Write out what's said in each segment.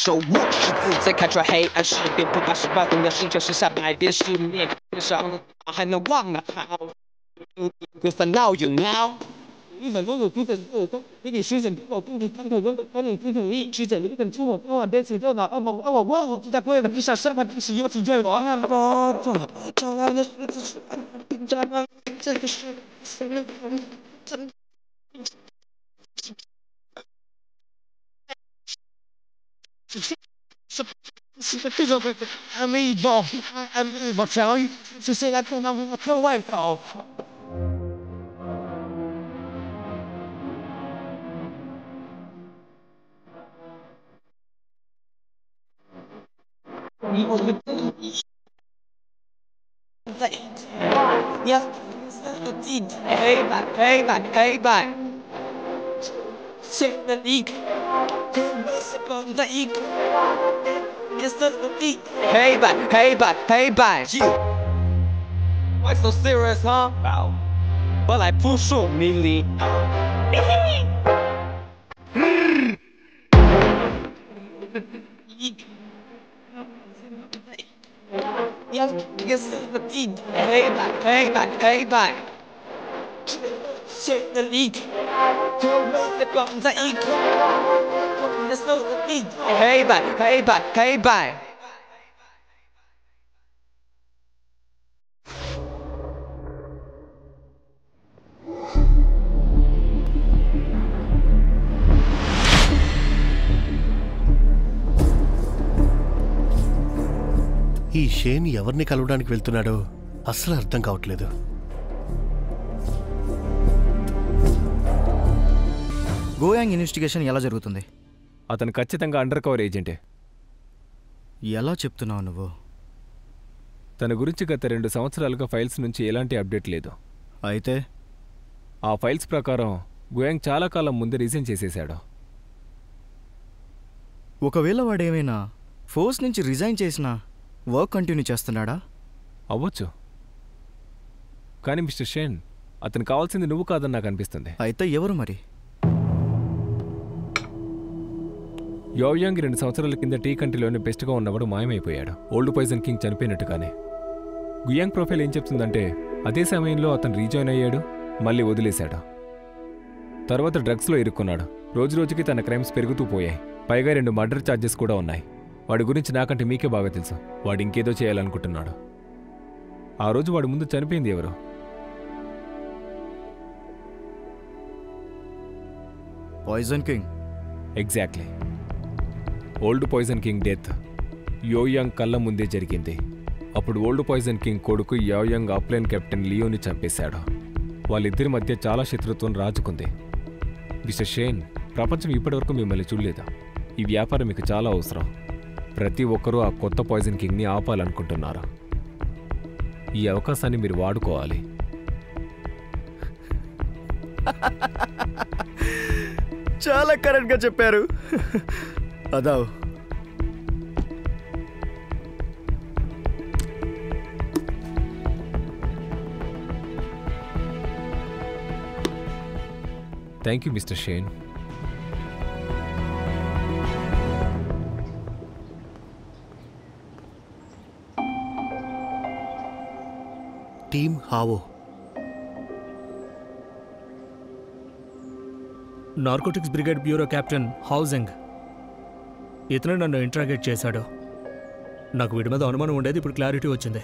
So what she do to catch your hate and she been put by somebody that she just said by this you me so I had no one how because for now you now even though you can do你是人我不你看到人可能就是一是人你跟出我我这次就拿我在过的比赛上面必须有体验我啊这来的是平常嘛这个是真是这个amiibo amiibo 小鱼是现在碰到特外口。你我们在呀，地黑白，现在一个，放在一个，颜色的地黑白。Why so serious, huh? Wow. But I push on me. Yes, the deed. Hey, Shake the lead. The bombs are eat. Yes, the deed. Hey, bye. ఈ Shane ఎవరిని కలవడానికి వెళ్తున్నాడో అస్సలు అర్థం కావట్లేదు. Goyang investigation ఎలా జరుగుతుంది? అతను ఖచ్చితంగా అండర్ కవర్ ఏజెంటే. ఎలా చెప్తున్నావు నువ్వు? తన గురించి గత 2 సంవత్సరాలుగా ఫైల్స్ నుంచి ఎలాంటి అప్డేట్ లేదు. అయితే ఆ ఫైల్స్ ప్రకారం గోయాంగ్ చాలా కాలం ముందే రిజైన్ చేసేశాడు. ఒకవేళ వాడేమైనా ఫోర్స్ నుంచి రిజైన్ చేసినా వర్క్ కంటిన్యూ చేస్తున్నాడా? అవ్వచ్చు. కానీ మిస్టర్ షేన్, అతను కావాల్సింది నువ్వు కాదని నాకు అనిపిస్తుంది. అయితే ఎవరు మరి? యోయాంగ్ 2 సంవత్సరాల కింద టీ కంట్రీలోనే బెస్ట్గా ఉన్నవాడు మాయమైపోయాడు. ఓల్డ్ పాయిజన్ కింగ్ చనిపోయినట్టుగానే. గుయాంగ్ ప్రొఫైల్ ఏం చెప్తుందంటే అదే సమయంలో అతను రీజాయిన్ అయ్యాడు, మళ్ళీ వదిలేశాడు. తర్వాత డ్రగ్స్లో ఇరుక్కున్నాడు. రోజురోజుకి తన క్రైమ్స్ పెరుగుతూ పోయాయి. పైగా 2 మర్డర్ ఛార్జెస్ కూడా ఉన్నాయి. వాడి గురించి నాకంటే మీకే బాగా తెలుసు. వాడు ఇంకేదో చేయాలనుకుంటున్నాడు. ఆ రోజు వాడి ముందు చనిపోయింది ఎవరు? Poison king. Exactly. Old poison king death యోయాంగ్ కళ్ళ ముందే జరిగింది. అప్పుడు ఓల్డ్ పాయిజన్ కింగ్ కొడుకు యోయాంగ్ అప్లైన్ కెప్టెన్ లియోని చంపేశాడు. వాళ్ళిద్దరి మధ్య చాలా శత్రుత్వం రాజుకుంది. మిస్టర్ షేన్, ప్రపంచం ఇప్పటివరకు మిమ్మల్ని చూడలేదు. ఈ వ్యాపారం మీకు చాలా అవసరం. ప్రతి ఒక్కరూ ఆ కొత్త పాయిజన్ కింగ్ని ఆపాలనుకుంటున్నారు. ఈ అవకాశాన్ని మీరు వాడుకోవాలి. చాలా కరెక్ట్గా చెప్పారు. అదావ్. Thank you mister Shane. Team హావో. నార్కోటిక్స్ బ్రిగేడ్ బ్యూరో కెప్టెన్ హౌజింగ్. ఇతను నన్ను ఇంట్రాగేట్ చేశాడు. నాకు వీడి మీద అనుమానం ఉండేది, ఇప్పుడు క్లారిటీ వచ్చింది.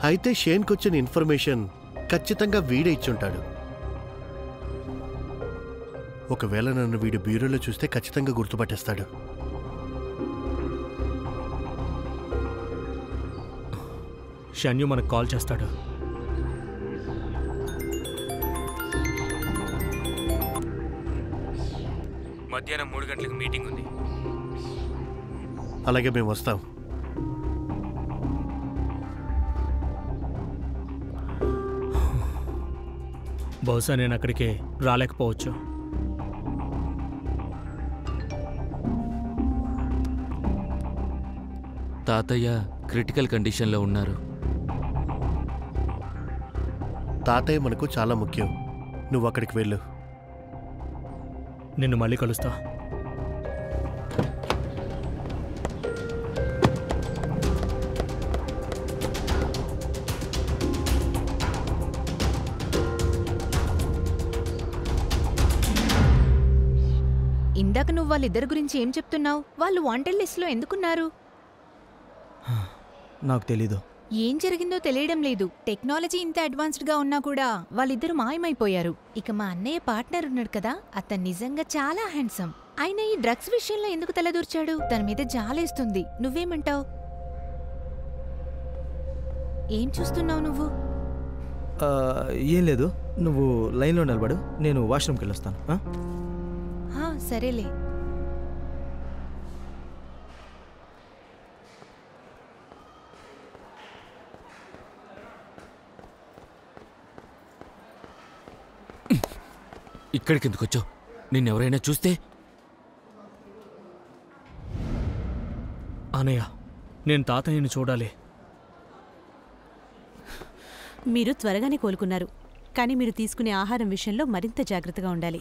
అయితే షేన్కి వచ్చిన ఇన్ఫర్మేషన్ ఖచ్చితంగా వీడే ఇచ్చుంటాడు. ఒకవేళ నన్ను వీడి బ్యూరోలో చూస్తే ఖచ్చితంగా గుర్తుపట్టేస్తాడు. షన్యు మనకు కాల్ చేస్తాడు. మధ్యాహ్నం 3 గంటలకు మీటింగ్ ఉంది. అలాగే మేము వస్తాం. బహుశా నేను అక్కడికి రాలేకపోవచ్చు. తాతయ్య క్రిటికల్ కండిషన్లో ఉన్నారు. తాతయ్య మనకు చాలా ముఖ్యం. నువ్వు అక్కడికి వెళ్ళు. నిన్ను మళ్ళీ కలుస్తా. ఇందాక నువ్వు వాళ్ళిద్దరి గురించి ఏం చెప్తున్నావు? వాళ్ళు వాంటెడ్ లిస్ట్లో ఎందుకున్నారు? నాకు తెలీదు. ఏం జరిగిందో తెలియడం లేదు. టెక్నాలజీ ఇంత అడ్వాన్స్డ్గా ఉన్నా కూడా వాళ్ళిద్దరు మాయమైపోయారు. ఇక మా అన్నయ్య పార్ట్నర్ ఉన్నాడు కదా, అతను నిజంగా చాలా హ్యాండ్సమ్. ఆయన ఈ డ్రగ్స్ విషయంలో ఎందుకు తలదూర్చాడు? తన మీద జాలేస్తుంది. నువ్వేమంటావు? ఏం చూస్తున్నావు నువ్వు? ఏం లేదు, నువ్వు లైన్లో నిలబడు, నేను వాష్రూమ్కి వెళ్ళొస్తాను. సరేలే. ఇక్కడికి ఎందుకు వచ్చావు? నిన్నెవరైనా చూస్తే? అనయ్య, నేను తాతయ్యని చూడాలి. మీరు త్వరగానే కోలుకున్నారు, కానీ మీరు తీసుకునే ఆహారం విషయంలో మరింత జాగ్రత్తగా ఉండాలి.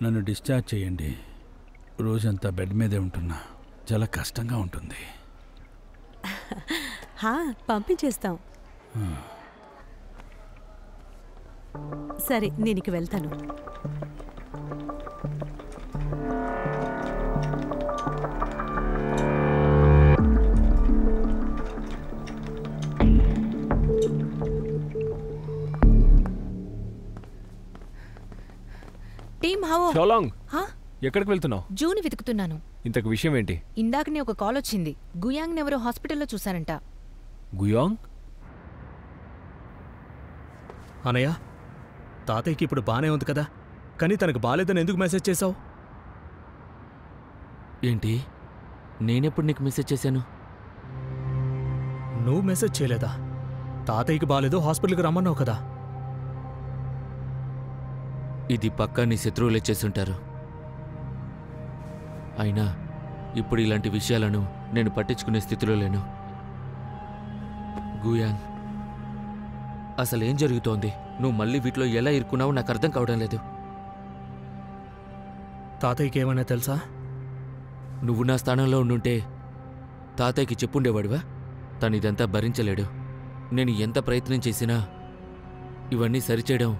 నన్ను డిశ్చార్జ్ చేయండి. రోజంతా బెడ్ మీదే ఉంటున్నా, చాలా కష్టంగా ఉంటుంది. పంపించేస్తాం. సరే, నేను ఇక వెళ్తాను. Team how? షాలాంగ్, ఎక్కడికి వెళ్తున్నావు? జూని వెతుకుతున్నాను. ఇంతకు విషయం ఏంటి? ఇందాకనే ఒక కాల్ వచ్చింది. గుయాంగ్ ఎవరో హాస్పిటల్లో చూశారంట. గుయాంగ్? అనయ్య, తాతయ్యకి ఇప్పుడు బానే ఉంది కదా, కానీ తనకు బాలేదని ఎందుకు మెసేజ్ చేశావు? ఏంటి, నేనెప్పుడు నీకు మెసేజ్ చేశాను? నువ్వు మెసేజ్ చేయలేదా? తాతయ్యకి బాలేదు, హాస్పిటల్కి రమ్మన్నావు కదా. ఇది పక్కా నీ శత్రువులే చేసుంటారు. అయినా ఇప్పుడు ఇలాంటి విషయాలను నేను పట్టించుకునే స్థితిలో లేను. గుయాంగ్, అసలేం జరుగుతోంది? నువ్వు మళ్ళీ వీటిలో ఎలా ఇరుక్కున్నావో నాకు అర్థం కావడం లేదు. తాతయ్యకి ఏమైనా తెలుసా? నువ్వు నా స్థానంలో ఉండుంటే తాతయ్యకి చెప్పుండేవాడివా? తను ఇదంతా భరించలేడు. నేను ఎంత ప్రయత్నం చేసినా ఇవన్నీ సరిచేయడం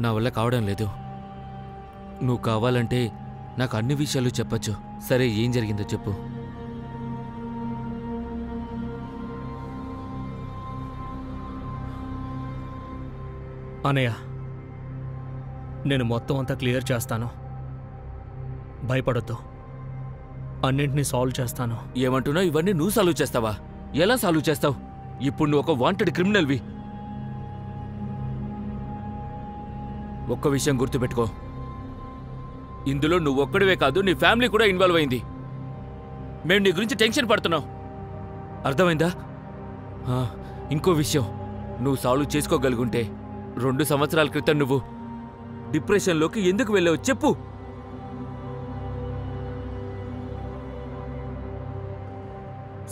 నా వల్ల కావడం లేదు. నువ్వు కావాలంటే నాకు అన్ని విషయాలు చెప్పచ్చు. సరే, ఏం జరిగిందో చెప్పు. అనయ్య, నేను మొత్తం అంతా క్లియర్ చేస్తాను, భయపడొద్దు. అన్నింటినీ సాల్వ్ చేస్తాను. ఏమంటున్నావు? ఇవన్నీ నువ్వు సాల్వ్ చేస్తావా? ఎలా సాల్వ్ చేస్తావు? ఇప్పుడు నువ్వు ఒక వాంటెడ్ క్రిమినల్వి. ఒక్క విషయం గుర్తుపెట్టుకో, ఇందులో నువ్వొక్కడివే కాదు, నీ ఫ్యామిలీ కూడా ఇన్వాల్వ్ అయింది. మేము నీ గురించి టెన్షన్ పడుతున్నాం, అర్థమైందా? ఇంకో విషయం, నువ్వు సాల్వ్ చేసుకోగలుగుంటే 2 సంవత్సరాల క్రితం నువ్వు డిప్రెషన్లోకి ఎందుకు వెళ్ళావు చెప్పు.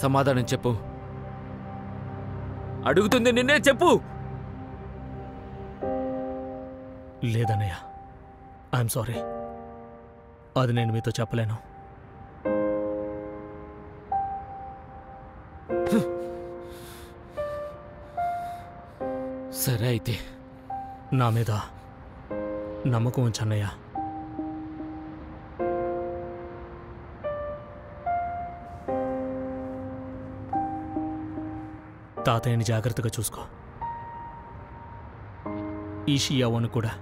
సమాధానం చెప్పు. అడుగుతుంది నిన్నే, చెప్పు. లేదన్నయ్య, ఐఎమ్ సారీ. అది నేను మీతో చెప్పలేను. సరే అయితే. నా మీద నమ్మకం ఉంచన్నయ్య. తాతయ్యని జాగ్రత్తగా చూసుకో. ఈషి అవ్వను కూడా.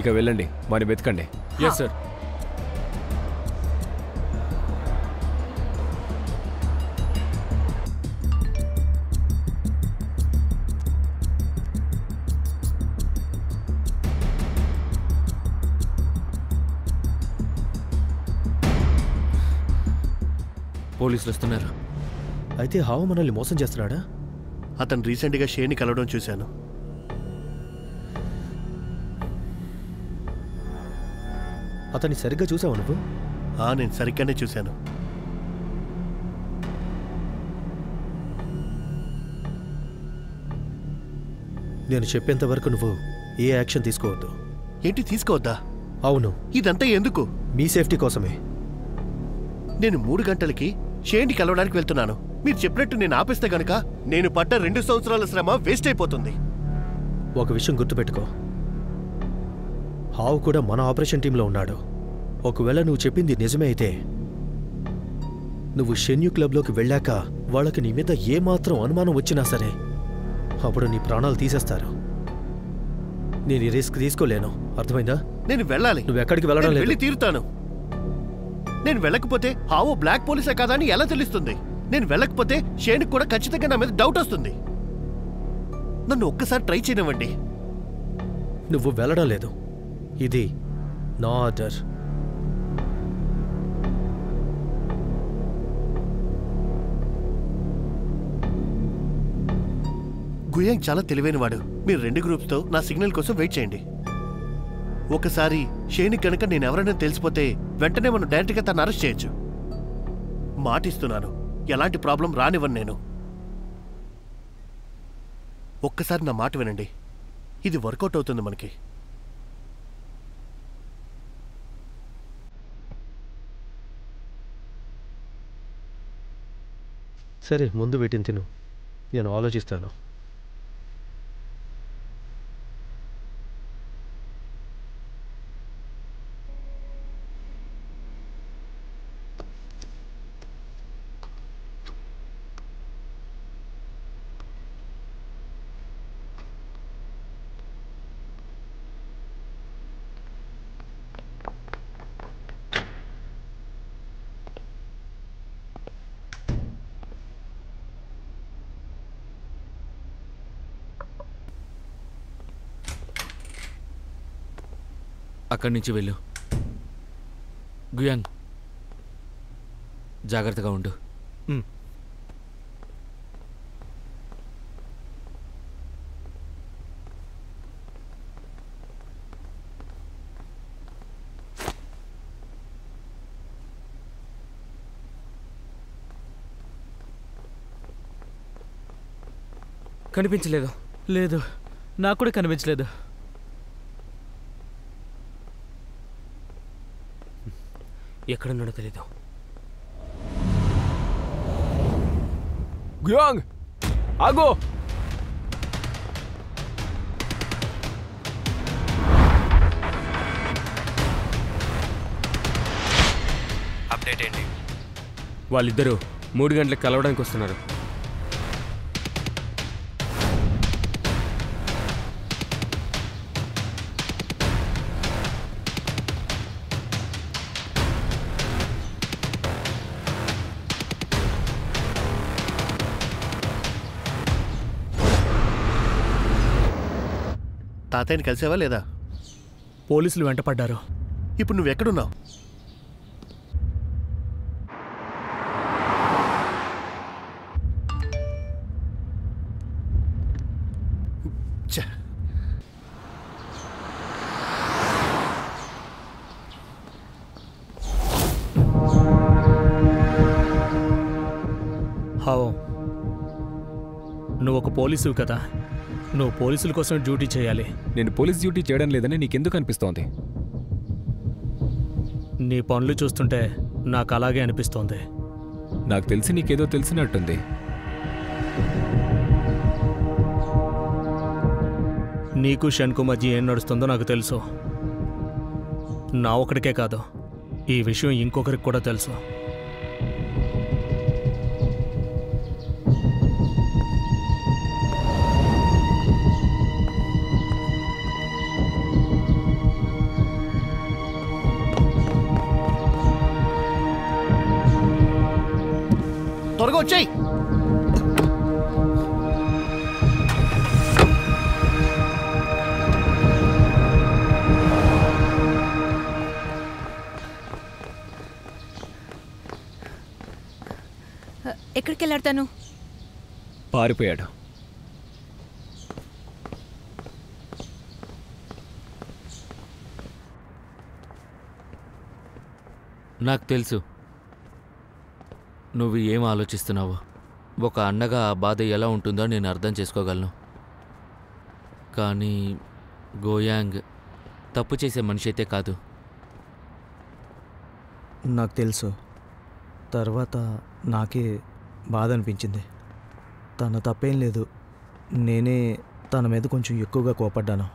ఇక వెళ్ళండి, వారిని వెతకండి. Yes sir. పోలీసులు వస్తున్నారు. అయితే హావు మనల్ని మోసం చేస్తున్నాడా? అతను రీసెంట్గా షేని కలవడం చూశాను. అతన్ని సరిగ్గా చూసావు నువ్వు? నేను సరిగ్గానే చూశాను. నేను చెప్పేంత వరకు నువ్వు ఏ యాక్షన్ తీసుకోవద్దు. ఏంటి తీసుకోవద్దా? అవును. ఇదంతా ఎందుకు? మీ సేఫ్టీ కోసమే. నేను 3 గంటలకి షేని కలవడానికి వెళ్తున్నాను. మీరు చెప్పినట్టు నేను ఆపేస్తే గనక నేను పడ్డ 2 సంవత్సరాల శ్రమ వేస్ట్ అయిపోతుంది. ఒక విషయం గుర్తుపెట్టుకో, హావు కూడా మన ఆపరేషన్ టీంలో ఉన్నాడు. ఒకవేళ నువ్వు చెప్పింది నిజమే అయితే నువ్వు షెన్యూ క్లబ్లోకి వెళ్ళాక వాళ్ళకి నీ మీద ఏమాత్రం అనుమానం వచ్చినా సరే అప్పుడు నీ ప్రాణాలు తీసేస్తారు. నేను ఈ రిస్క్ తీసుకోలేను, అర్థమైందా? నేను వెళ్ళాలి. నువ్వు ఎక్కడికి వెళ్ళడం లేదు. వెళ్ళి తీరుతాను. నేను వెళ్ళకపోతే హావు బ్లాక్ పోలీసే కాదా అని ఎలా తెలుస్తుంది? నేను వెళ్ళకపోతే షేన్కి కూడా ఖచ్చితంగా నా మీద డౌట్ వస్తుంది. నన్ను ఒక్కసారి ట్రై చేయనివ్వండి. నువ్వు వెళ్ళడం లేదు, ఇది నా ఆర్డర్. గుయాంగ్ చాలా తెలివైనవాడు. మీరు 2 గ్రూప్స్తో నా సిగ్నల్ కోసం వెయిట్ చేయండి. ఒకసారి షేని కనుక నేను ఎవరైనా తెలిసిపోతే వెంటనే మనం డైరెక్ట్గా తను అరెస్ట్ చేయొచ్చు. మాటిస్తున్నాను, ఎలాంటి ప్రాబ్లం రానివ్వను నేను. ఒక్కసారి నా మాట వినండి, ఇది వర్కౌట్ అవుతుంది మనకి. సరే, ముందు వీటిని తిను, నేను ఆలోచిస్తాను. అక్కడి నుంచి వెళ్ళు. గుయాంగ్, జాగ్రత్తగా ఉండు. కనిపించలేదు. లేదు, నాకు కూడా కనిపించలేదు. ఎక్కడున్నాడో తెలీదు. గుయాంగ్, ఆగో! అప్డేట్ ఏంటి? వాళ్ళిద్దరూ 3 గంటలకు కలవడానికి వస్తున్నారు. తాతయ్యని కలిసావా లేదా? పోలీసులు వెంటపడ్డారు. ఇప్పుడు నువ్వెక్కడున్నావు? హావ్, నువ్వు ఒక పోలీసువి కదా, నువ్వు పోలీసుల కోసం డ్యూటీ చేయాలి. నేను పోలీస్ డ్యూటీ చేయడం లేదని నీకెందుకు అనిపిస్తోంది? నీ పనులు చూస్తుంటే నాకు అలాగే అనిపిస్తోంది. నాకు తెలిసి నీకేదో తెలిసినట్టుంది. నీకు షణ్కు మధ్య ఏం నడుస్తుందో నాకు తెలుసు. నా ఒకడికే కాదు, ఈ విషయం ఇంకొకరికి కూడా తెలుసు. త్వరగా వచ్చేయ్. ఎక్కడికి వెళ్ళాడు తను? పారిపోయాడు. నాకు తెలుసు నువ్వు ఏం ఆలోచిస్తున్నావో. ఒక అన్నగా ఆ బాధ ఎలా ఉంటుందో నేను అర్థం చేసుకోగలను. కానీ గోయాంగ్ తప్పు చేసే మనిషి అయితే కాదు. నాకు తెలుసు. తర్వాత నాకే బాధ అనిపించింది. తన తప్పేం లేదు, నేనే తన మీద కొంచెం ఎక్కువగా కోపడ్డాను.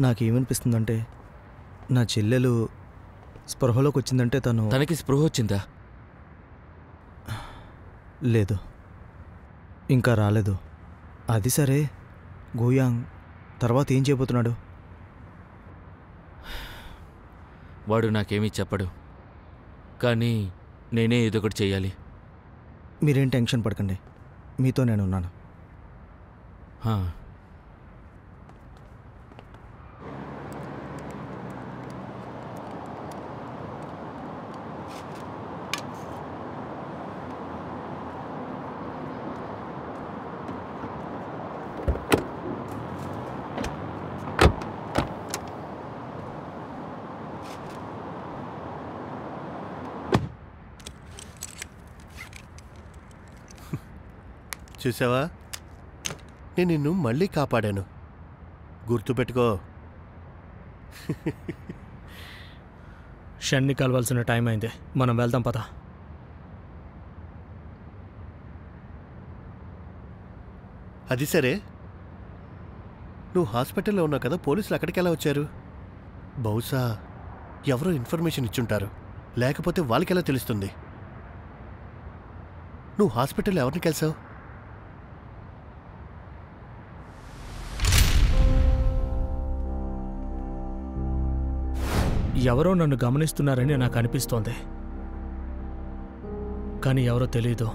నాకేమనిపిస్తుందంటే నా చెల్లెలు స్పృహలోకి వచ్చిందంటే తనకి స్పృహ వచ్చిందా? లేదు, ఇంకా రాలేదు. అది సరే, గోయాంగ్ తర్వాత ఏం చేయబోతున్నాడు? వాడు నాకేమీ చెప్పడు, కానీ నేనే ఏదో ఒకటి చెయ్యాలి. మీరేం టెన్షన్ పడకండి, మీతో నేను ఉన్నాను. చూసావా, నేను నిన్ను మళ్ళీ కాపాడాను, గుర్తుపెట్టుకో. షన్ని కలవాల్సిన టైం అయింది, మనం వెళ్దాం పద. అది సరే, నువ్వు హాస్పిటల్లో ఉన్నావు కదా, పోలీసులు అక్కడికి ఎలా వచ్చారు? బహుశా ఎవరో ఇన్ఫర్మేషన్ ఇచ్చుంటారు, లేకపోతే వాళ్ళకెలా తెలుస్తుంది? నువ్వు హాస్పిటల్లో ఎవరిని కలిసావు? ఎవరో నన్ను గమనిస్తున్నారని నాకు అనిపిస్తోంది, కానీ ఎవరో తెలీదు.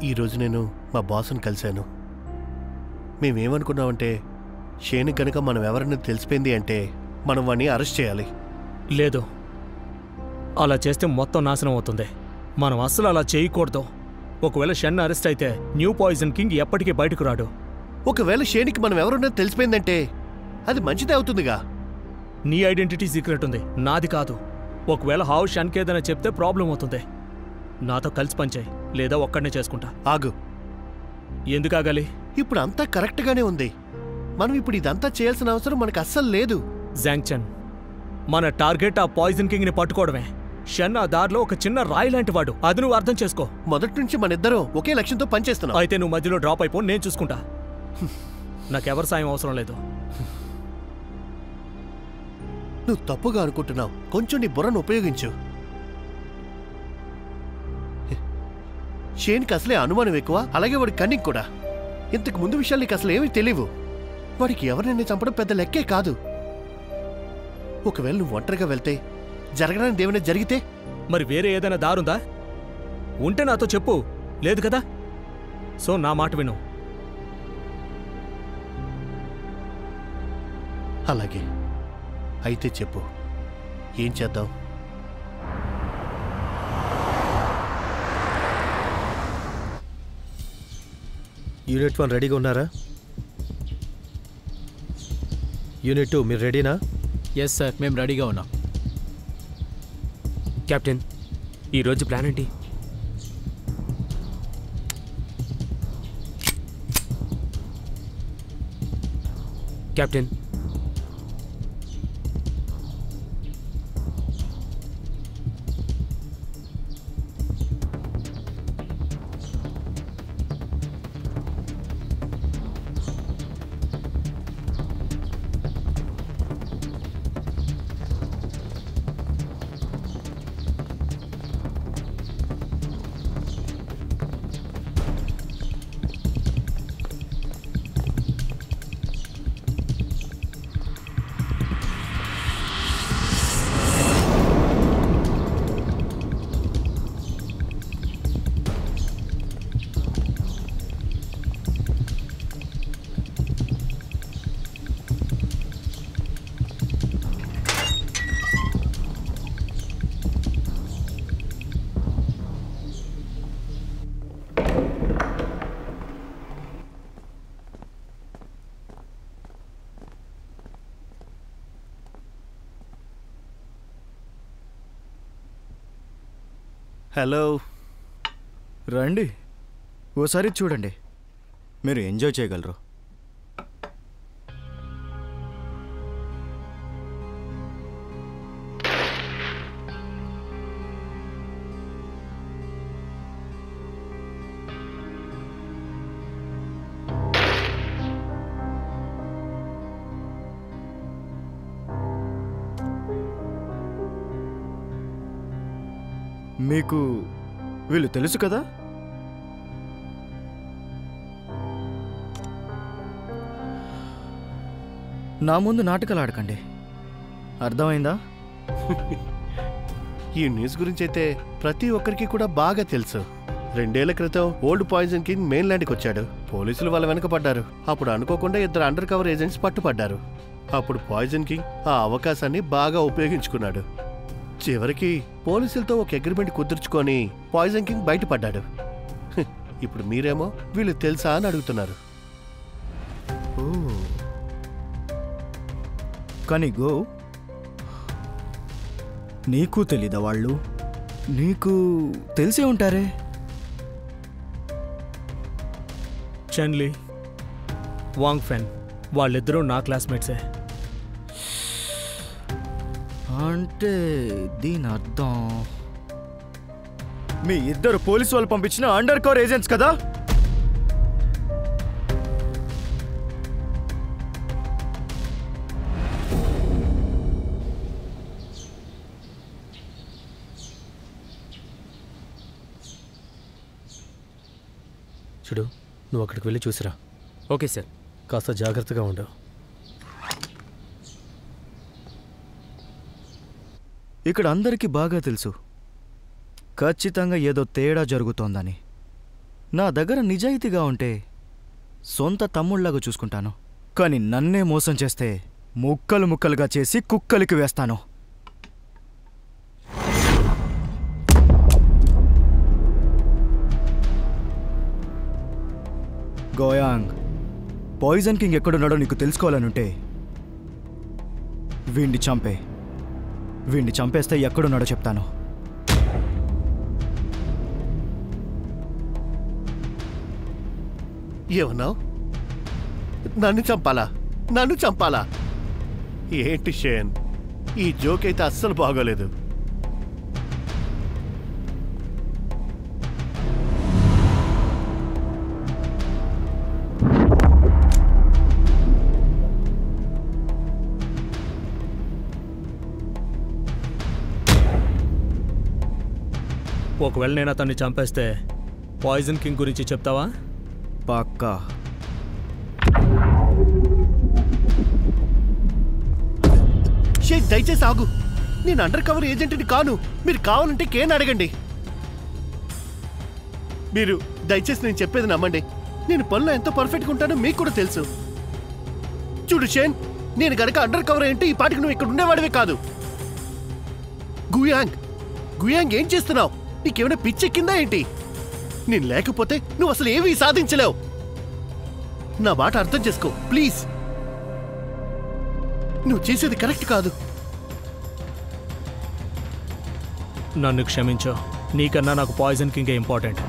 ఈరోజు నేను మా బాస్ని కలిశాను. మేమేమనుకున్నామంటే షేన్ కనుక మనం ఎవరైనా తెలిసిపోయింది అంటే మనం వాడిని అరెస్ట్ చేయాలి. లేదు, అలా చేస్తే మొత్తం నాశనం అవుతుంది. మనం అస్సలు అలా చేయకూడదు. ఒకవేళ షెన్ అరెస్ట్ అయితే న్యూ పాయిజన్ కింగ్ ఎప్పటికీ బయటకు రాడు. ఒకవేళ షేన్కి మనం ఎవరైనా తెలిసిపోయిందంటే అది మంచిదే అవుతుందిగా. నీ ఐడెంటిటీ సీక్రెట్ ఉంది, నాది కాదు. ఒకవేళ హావ్ షన్కి ఏదైనా చెప్తే ప్రాబ్లం అవుతుంది. నాతో కలిసి పనిచేయి, లేదా ఒక్కడనే చేసుకుంటా. ఆగు. ఎందుకు ఆగాలి? ఇప్పుడు అంతా కరెక్ట్గానే ఉంది. మనం ఇప్పుడు ఇదంతా చేయాల్సిన అవసరం మనకు అస్సలు లేదు. జాంగ్చన్, మన టార్గెట్ ఆ పాయిజన్ కింగ్ని పట్టుకోవడమే. షన్ ఆ దారిలో ఒక చిన్న రాయి లాంటి వాడు, అది నువ్వు అర్థం చేసుకో. మొదటి నుంచి మన ఇద్దరం ఒకే లక్ష్యంతో పనిచేస్తున్నాం. అయితే నువ్వు మధ్యలో డ్రాప్ అయిపో, నేను చూసుకుంటా. నాకెవరి సాయం అవసరం లేదు. నువ్వు తప్పుగా అనుకుంటున్నావు, కొంచెం నీ బుర్రను ఉపయోగించు. షేన్కి అసలే అనుమానం ఎక్కువ, అలాగే వాడి కన్నింగ్ కూడా. ఇంతకు ముందు విషయాలు నీకు అసలు ఏమీ తెలియవు. వాడికి ఎవరినైనా చంపడం పెద్ద లెక్కే కాదు. ఒకవేళ నువ్వు ఒంటరిగా వెళ్తే జరగడానికి ఏమైనా జరిగితే? మరి వేరే ఏదైనా దారుందా? ఉంటే నాతో చెప్పు, లేదు కదా? సో నా మాట విను. అలాగే, అయితే చెప్పు, ఏం చేద్దాం? యూనిట్ 1 రెడీగా ఉన్నారా? యూనిట్ 2 మీరు రెడీనా? ఎస్ సార్, మేము రెడీగా ఉన్నాం. కెప్టెన్, ఈరోజు ప్లాన్ ఏంటి? Captain, hello. రండి, ఓసారి చూడండి, మీరు ఎంజాయ్ చేయగలరు. మీకు వీళ్ళు తెలుసు కదా? నా ముందు నాటకాలు ఆడకండి, అర్థమైందా? ఈ న్యూస్ గురించి అయితే ప్రతి ఒక్కరికి కూడా బాగా తెలుసు. 2 ఏళ్ల క్రితం ఓల్డ్ పాయిజన్ కింగ్ మెయిన్ ల్యాండ్కి వచ్చాడు. పోలీసులు వాళ్ళ వెనక పడ్డారు. అప్పుడు అనుకోకుండా 2 అండర్ కవర్ ఏజెంట్స్ పట్టుపడ్డారు. అప్పుడు పాయిజన్ కింగ్ ఆ అవకాశాన్ని బాగా ఉపయోగించుకున్నాడు. చివరికి పోలీసులతో ఒక అగ్రిమెంట్ కుదుర్చుకొని పాయిజన్ కింగ్ బయటపడ్డాడు. ఇప్పుడు మీరేమో వీళ్ళు తెలుసా అని అడుగుతున్నారు. కానీ గో, నీకు తెలీదా వాళ్ళు? నీకు తెలిసే ఉంటారే. చెన్లీ, వాంగ్ ఫెన్ వాళ్ళిద్దరూ నా క్లాస్మేట్సే. అంటే దీని అర్థం మీ ఇద్దరు పోలీసు వాళ్ళు పంపించిన అండర్ కవర్ ఏజెంట్స్ కదా? చూడు, నువ్వు అక్కడికి వెళ్ళి చూసిరా. Okay sir. కాస్త జాగ్రత్తగా ఉండు. ఇక్కడ అందరికీ బాగా తెలుసు ఖచ్చితంగా ఏదో తేడా జరుగుతోందని. నా దగ్గర నిజాయితీగా ఉంటే సొంత తమ్ముళ్లాగా చూసుకుంటాను, కానీ నన్నే మోసం చేస్తే ముక్కలు ముక్కలుగా చేసి కుక్కలికి వేస్తాను. గోయాంగ్, పాయిజన్ కింగ్ ఎక్కడున్నాడో నీకు తెలుసుకోవాలనుంటే వీణ్ణి చంపే. వీణ్ణి చంపేస్తే ఎక్కడున్నాడో చెప్తాను. ఏమన్నావు? నన్ను చంపాలా? నన్ను చంపాలా? ఏంటి షేన్, ఈ జోక్ అయితే అస్సలు బాగోలేదు. ఒకవేళ నేను అతన్ని చంపేస్తే పాయిజన్ కింగ్ గురించి చెప్తావా? పక్కా. షేక్, దయచేసి ఆగు. నేను అండర్ కవర్ ఏజెంట్ని కాను. మీరు కావాలంటే కేన్ అడగండి. మీరు దయచేసి నేను చెప్పేది నమ్మండి. నేను పనిలో ఎంతో పర్ఫెక్ట్గా ఉంటానో మీకు కూడా తెలుసు. చూడు షేన్, నేను గనక అండర్ కవర్ ఏంటి ఈ పాటికి నువ్వు ఇక్కడ ఉండేవాడివే కాదు. గుయాంగ్, గుయాంగ్ ఏం చేస్తున్నావు? నీకేమైనా పిచ్చెక్కిందా ఏంటి? నేను లేకపోతే నువ్వు అసలు ఏమీ సాధించలేవు. నా మాట అర్థం చేసుకో ప్లీజ్. నువ్వు చేసేది కరెక్ట్ కాదు. నన్ను క్షమించు, నీకన్నా నాకు పాయిజన్ కింగే ఇంపార్టెంట్.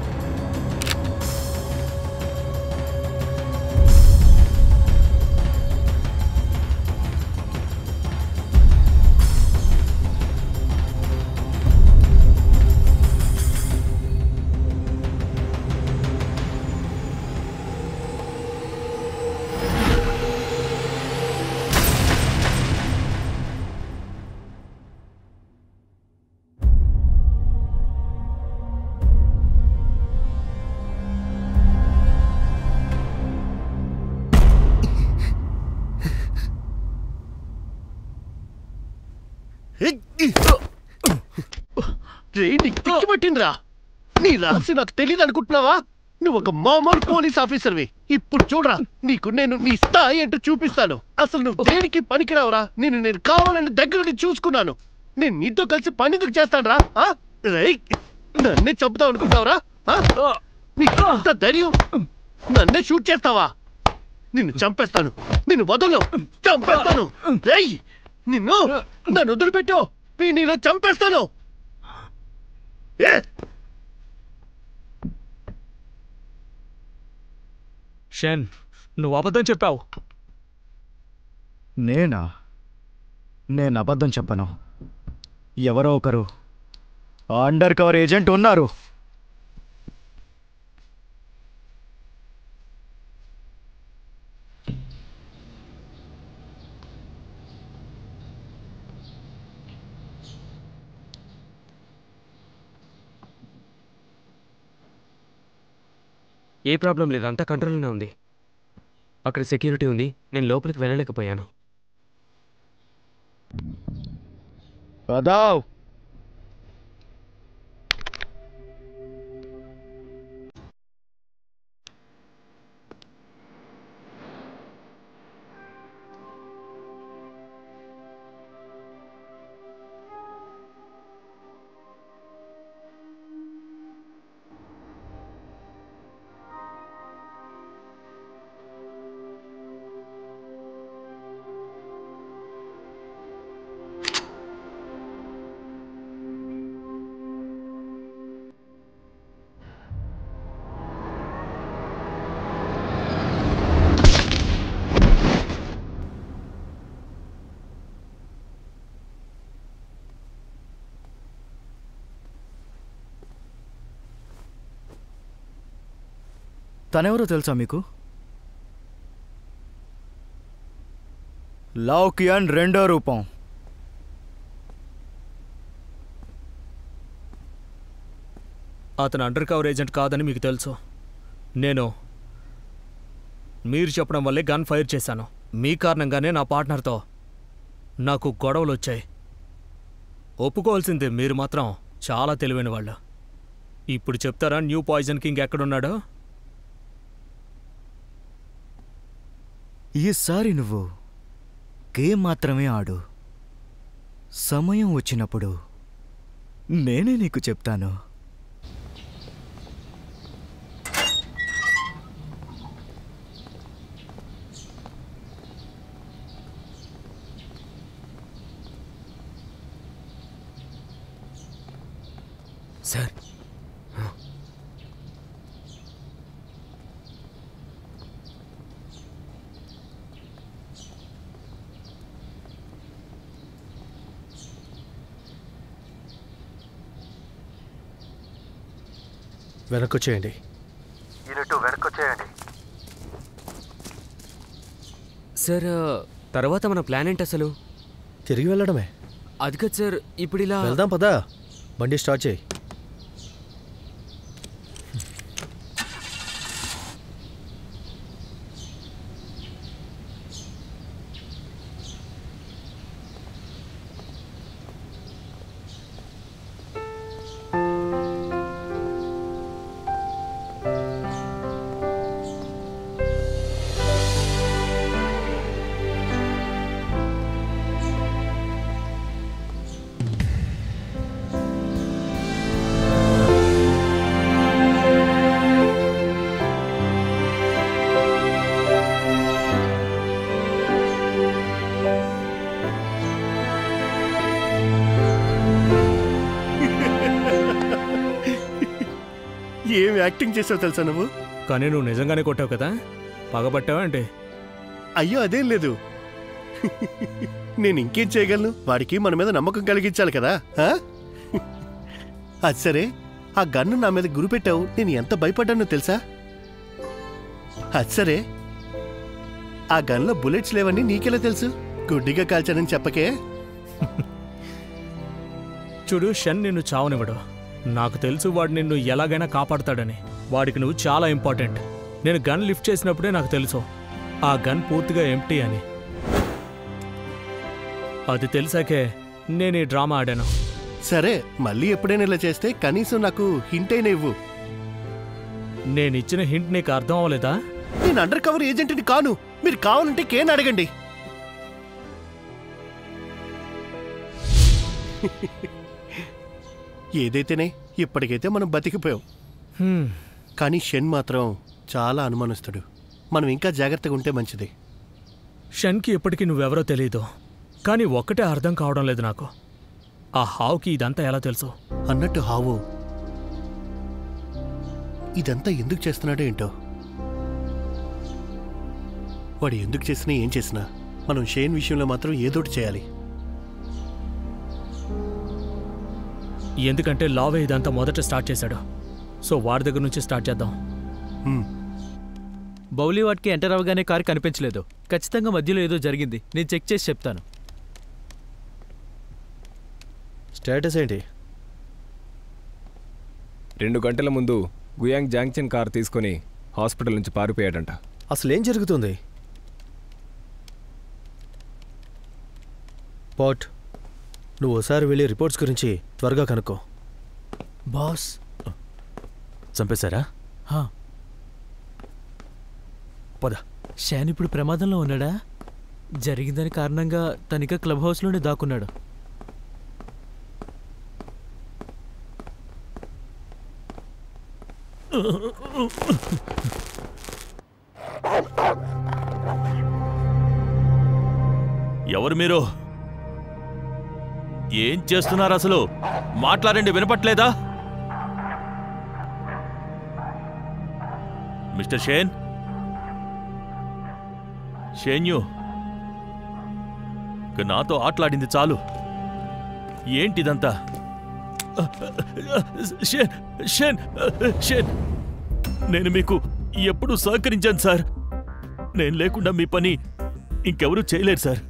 పట్టిందిరా. నీ రహస్యం నాకు తెలియదు అనుకుంటున్నావా? నువ్వు ఒక మామూలు పోలీస్ ఆఫీసర్వి. ఇప్పుడు చూడరా, నీకు నేను నీ స్థాయి ఏంటో చూపిస్తాను. అసలు నువ్వు దేనికి పనికిరావురా. నేను కావాలని దగ్గర నుండి చూసుకున్నాను. నేను నీతో కలిసి పని ఎందుకు చేస్తాను రా? నన్నే చంపుతావు అనుకుంటావురా? నీకు అంత ధైర్యం? నన్నే షూట్ చేస్తావా? నిన్ను చంపేస్తాను. నిన్ను వదలను, చంపేస్తాను. నిన్ను నన్ను వదిలిపెట్టు, నేను చంపేస్తాను. షెన్, నువ్వు అబద్ధం చెప్పావు. నేనా? నేను అబద్ధం చెప్పను. ఎవరో ఒకరు అండర్ కవర్ ఏజెంట్ ఉన్నారు. ఏ ప్రాబ్లం లేదు, అంతా కంట్రోల్లోనే ఉంది. అక్కడ సెక్యూరిటీ ఉంది, నేను లోపలికి వెళ్ళలేకపోయాను. పదావ్. తనెవరో తెలుసా మీకు? లౌకియన్ రెండో రూపం. అతను అండర్ కవర్ ఏజెంట్ కాదని మీకు తెలుసు. నేను మీరు చెప్పడం వల్లే గన్ ఫైర్ చేశాను. మీ కారణంగానే నా పార్ట్నర్తో నాకు గొడవలు వచ్చాయి. ఒప్పుకోవాల్సిందే, మీరు మాత్రం చాలా తెలివైన వాళ్ళు. ఇప్పుడు చెప్తారా న్యూ పాయిజన్ కింగ్ ఎక్కడున్నాడో? ఈసారి నువ్వు గేమ్ మాత్రమే ఆడు. సమయం వచ్చినప్పుడు నేనే నీకు చెప్తాను. సార్, వెనక్కొచ్చేయండి. సార్, తర్వాత మన ప్లాన్ ఏంటి అసలు? తిరిగి వెళ్ళడమే. అది కాదు సార్, ఇప్పుడు ఇలా వెళ్దాం పదా. బండి స్టార్ట్ చేయి. ఏం యాక్టింగ్ చేసావు తెలుసా నువ్వు? కానీ నువ్వు నిజంగానే కొట్టావు కదా, పగబట్టావా అంటే? అయ్యో అదేం లేదు. నేను ఇంకేం చేయగలను? వాడికి మన మీద నమ్మకం కలిగించాలి కదా. అది సరే, ఆ గన్ను నా మీద గురిపెట్టావు, నేను ఎంత భయపడ్డానో తెలుసా? అది సరే, ఆ గన్లో బుల్లెట్స్ లేవని నీకెలా తెలుసు? గుడ్డిగా కాల్చానని చెప్పకే. చూడు, షన్ నిన్ను చావనివ్వడు. నాకు తెలుసు వాడు నిన్ను ఎలాగైనా కాపాడుతాడని. వాడికి నువ్వు చాలా ఇంపార్టెంట్. నేను గన్ లిఫ్ట్ చేసినప్పుడే నాకు తెలుసు ఆ గన్ పూర్తిగా ఎంప్టీ అని. అది తెలిసాకే నేను ఈ డ్రామా ఆడాను. సరే, మళ్ళీ ఎప్పుడైనా ఇలా చేస్తే కనీసం నాకు హింట్ అయినా ఇవ్వు. నేనిచ్చిన హింట్ నీకు అర్థం అవ్వలేదా? నేను అండర్ కవర్ ఏజెంట్ని కాను. మీరు కావాలంటే కేన్ అడగండి. ఏదైతేనే ఇప్పటికైతే మనం బతికిపోయాం. కానీ షెన్ మాత్రం చాలా అనుమానిస్తాడు. మనం ఇంకా జాగ్రత్తగా ఉంటే మంచిది. షన్కి ఇప్పటికీ నువ్వెవరో తెలీదు, కానీ ఒక్కటే అర్థం కావడం లేదు నాకు. ఆ హావుకి ఇదంతా ఎలా తెలుసు? అన్నట్టు హావు ఇదంతా ఎందుకు చేస్తున్నాడో ఏంటో. వాడు ఎందుకు చేసినా ఏం చేసినా మనం షేన్ విషయంలో మాత్రం ఏదోటి చేయాలి. ఎందుకంటే లావే ఇదంతా మొదట స్టార్ట్ చేశాడు. సో వాడి దగ్గర నుంచి స్టార్ట్ చేద్దాం. బౌలీ వాటికి ఎంటర్ అవగానే కారు కనిపించలేదు. ఖచ్చితంగా మధ్యలో ఏదో జరిగింది. నేను చెక్ చేసి చెప్తాను. స్టేటస్ ఏంటి? 2 గంటల ముందు గుయాంగ్ జాంగ్చెన్ కారు తీసుకుని హాస్పిటల్ నుంచి పారిపోయాడంట. అసలేం జరుగుతుంది? పాట్, నువ్వు ఒకసారి వెళ్ళి రిపోర్ట్స్ గురించి త్వరగా కనుక్కో. బాస్ చంపేశారా? పద. షాన్ ఇప్పుడు ప్రమాదంలో ఉన్నాడా? జరిగిందని కారణంగా తనిక క్లబ్ హౌస్లోనే దాక్కున్నాడు. ఎవరు మీరు? ఏం చేస్తున్నారు అసలు? మాట్లాడండి, వినపట్లేదా? మిస్టర్ షేన్, షేన్యు, నాతో ఆటలాడింది చాలు. ఏంటిదంతా? షేన్ షేన్ షేన్, నేను మీకు ఎప్పుడు సహకరించాను సార్. నేను లేకుండా మీ పని ఇంకెవరూ చేయలేరు సార్.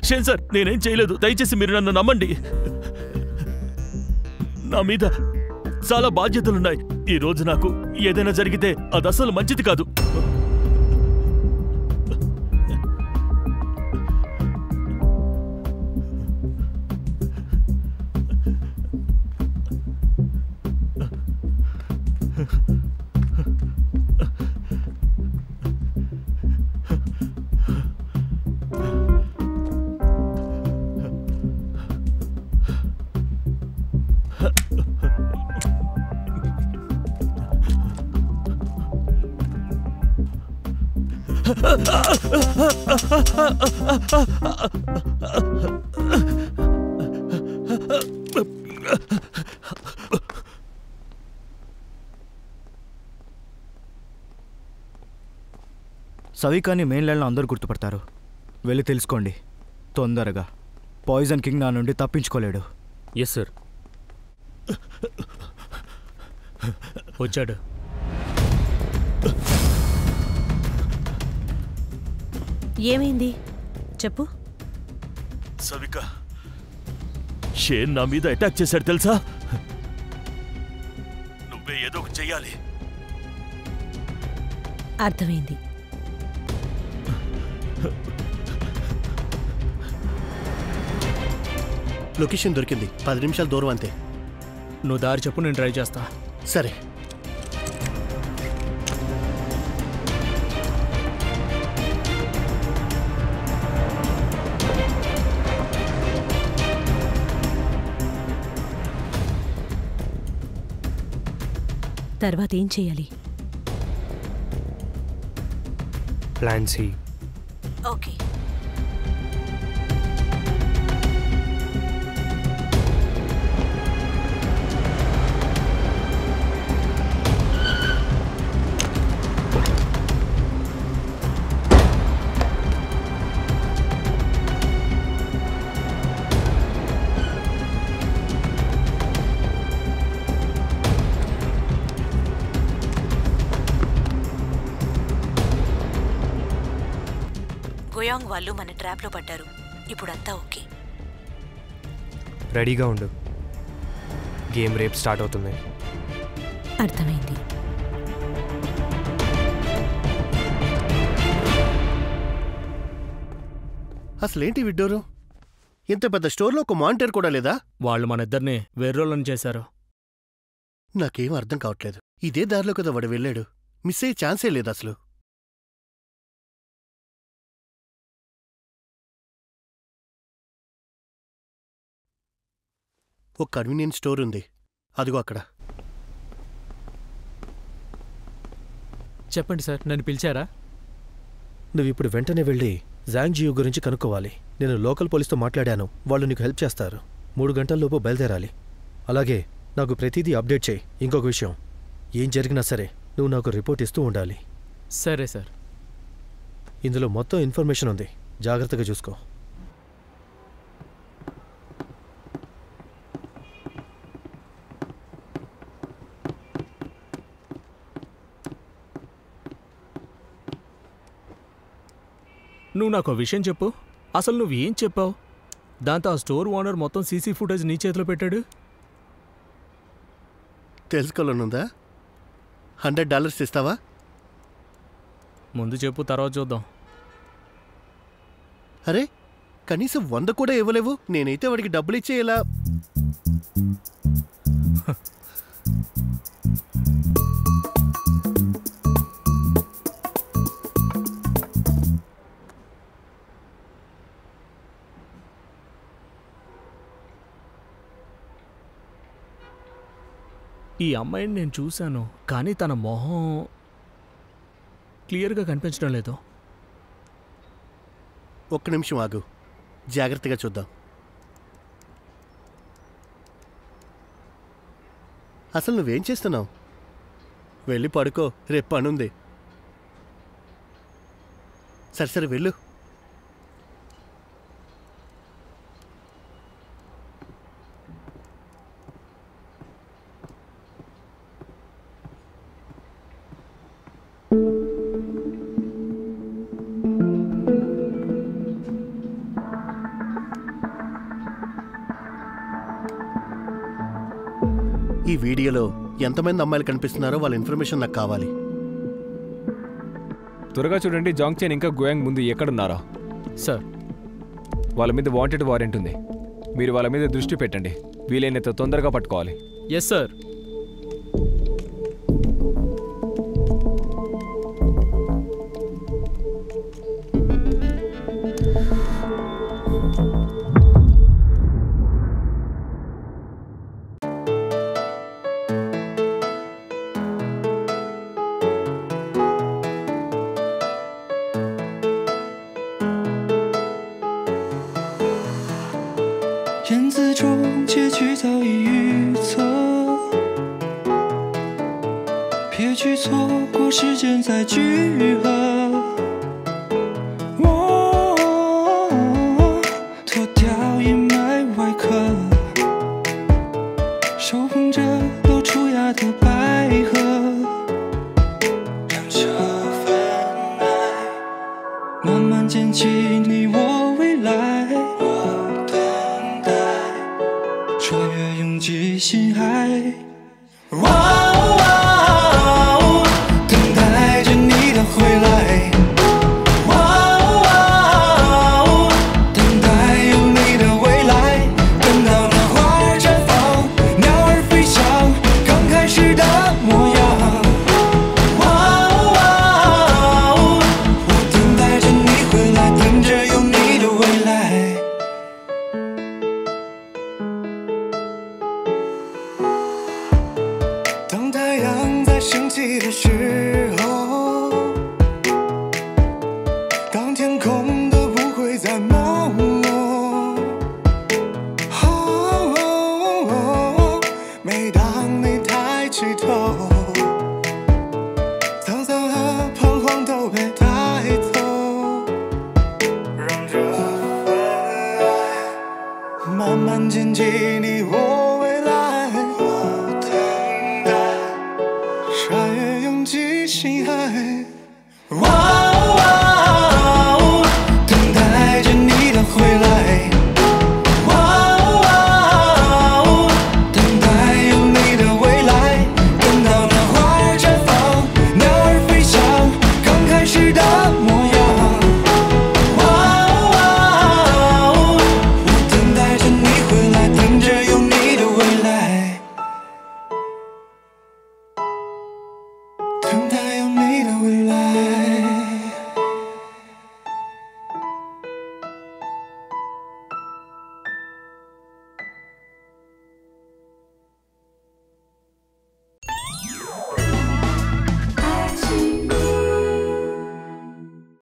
షేన్ సార్, నేనేం చేయలేదు. దయచేసి మీరు నన్ను నమ్మండి. నా మీద చాలా బాధ్యతలున్నాయి. ఈ రోజు నాకు ఏదైనా జరిగితే అది అసలు మంచిది కాదు. సవికాని మెయిన్లాండ్లో అందరూ గుర్తుపడతారు. వెళ్ళి తెలుసుకోండి తొందరగా. పాయిజన్ కింగ్ నా నుండి తప్పించుకోలేడు. Yes sir. వచ్చాడు. ఏమైంది చెప్పు. సవిక, షేన్ నా మీద అటాక్ చేశాడు తెలుసా? నువ్వే ఏదో ఒకటి చెయ్యాలి. అర్థమైంది. లొకేషన్ దొరికింది. 10 నిమిషాల దూరం అంతే. నువ్వు దారి చెప్పు, నేను ట్రై చేస్తా. సరే. తర్వాత ఏం చేయాలి? Plan C. ఓకే. గుయాంగ్ వాళ్ళు మన ట్రాప్లో పడ్డారు. ఇప్పుడంతా ఓకే. రెడీగా ఉండు. గేమ్ రేపు స్టార్ట్ అవుతుంది. అర్థమైంది. అసలేంటి విడ్డూరు? ఇంత పెద్ద స్టోర్లో ఒక మానిటర్ కూడా లేదా? వాళ్ళు మన ఇద్దరిని వేర్రోళ్ళని చేశారు. నాకేం అర్థం కావట్లేదు. ఇదే దారిలో కదా వాడు వెళ్ళాడు. మిస్ అయ్యే ఛాన్సే లేదు అసలు. ఒక కన్వీనియన్స్ స్టోర్ ఉంది, అదిగో అక్కడ. చెప్పండి సార్, నన్ను పిలిచారా? నువ్వు ఇప్పుడు వెంటనే వెళ్ళి జాంగ్ జియో గురించి కనుక్కోవాలి. నేను లోకల్ పోలీస్తో మాట్లాడాను, వాళ్ళు నీకు హెల్ప్ చేస్తారు. 3 గంటల్లోపు బయలుదేరాలి. అలాగే నాకు ప్రతిదీ అప్డేట్ చేయి. ఇంకొక విషయం, ఏం జరిగినా సరే నువ్వు నాకు రిపోర్ట్ ఇస్తూ ఉండాలి. సరే సార్. ఇందులో మొత్తం ఇన్ఫర్మేషన్ ఉంది, జాగ్రత్తగా చూసుకో. నువ్వు నాకు విషయం చెప్పు, అసలు నువ్వు ఏం చెప్పావు? దాంతో ఆ స్టోర్ ఓనర్ మొత్తం సీసీ ఫుటేజ్ నీ చేతిలో పెట్టాడు. తెలుసుకోవాలనుందా? $100 ఇస్తావా? ముందు చెప్పు, తర్వాత చూద్దాం. అరే, కనీసం 100 కూడా ఇవ్వలేవు. నేనైతే వాడికి డబ్బులు ఇచ్చే ఇలా. ఈ అమ్మాయిని నేను చూశాను, కానీ తన మొహం క్లియర్గా కనిపించడం లేదు. ఒక్క నిమిషం ఆగు, జాగ్రత్తగా చూద్దాం. అసలు నువ్వేం చేస్తున్నావు? వెళ్ళి పడుకో, రేపు పనుంది. సరే వెళ్ళు. ఈ వీడియోలో ఎంతమంది అమ్మాయిలు కనిపిస్తున్నారో వాళ్ళ ఇన్ఫర్మేషన్ నాకు కావాలి. త్వరగా చూడండి, జాంగ్ చెన్ ఇంకా గోయాంగ్ ముందు ఎక్కడున్నారా? సార్, వాళ్ళ మీద వాంటెడ్ వారెంట్ ఉంది. మీరు వాళ్ళ మీద దృష్టి పెట్టండి, వీలైనంత తొందరగా పట్టుకోవాలి. ఎస్ సార్.言字中结局早已预测，别去错过时间在聚合。脱掉掩埋外壳，手捧着露出芽的百合，让这份爱慢慢建起你我未来。穿越拥挤心海，等待着你的回来，等待有你的未来，等到那花儿绽放，鸟儿飞翔，刚开始的模样。我等待着你回来，等着有你的未来。当太阳在升起的时候，当天空都不会再朦胧。每当你抬起头，沧桑和彷徨都被带走，让这份爱慢慢牵起你我。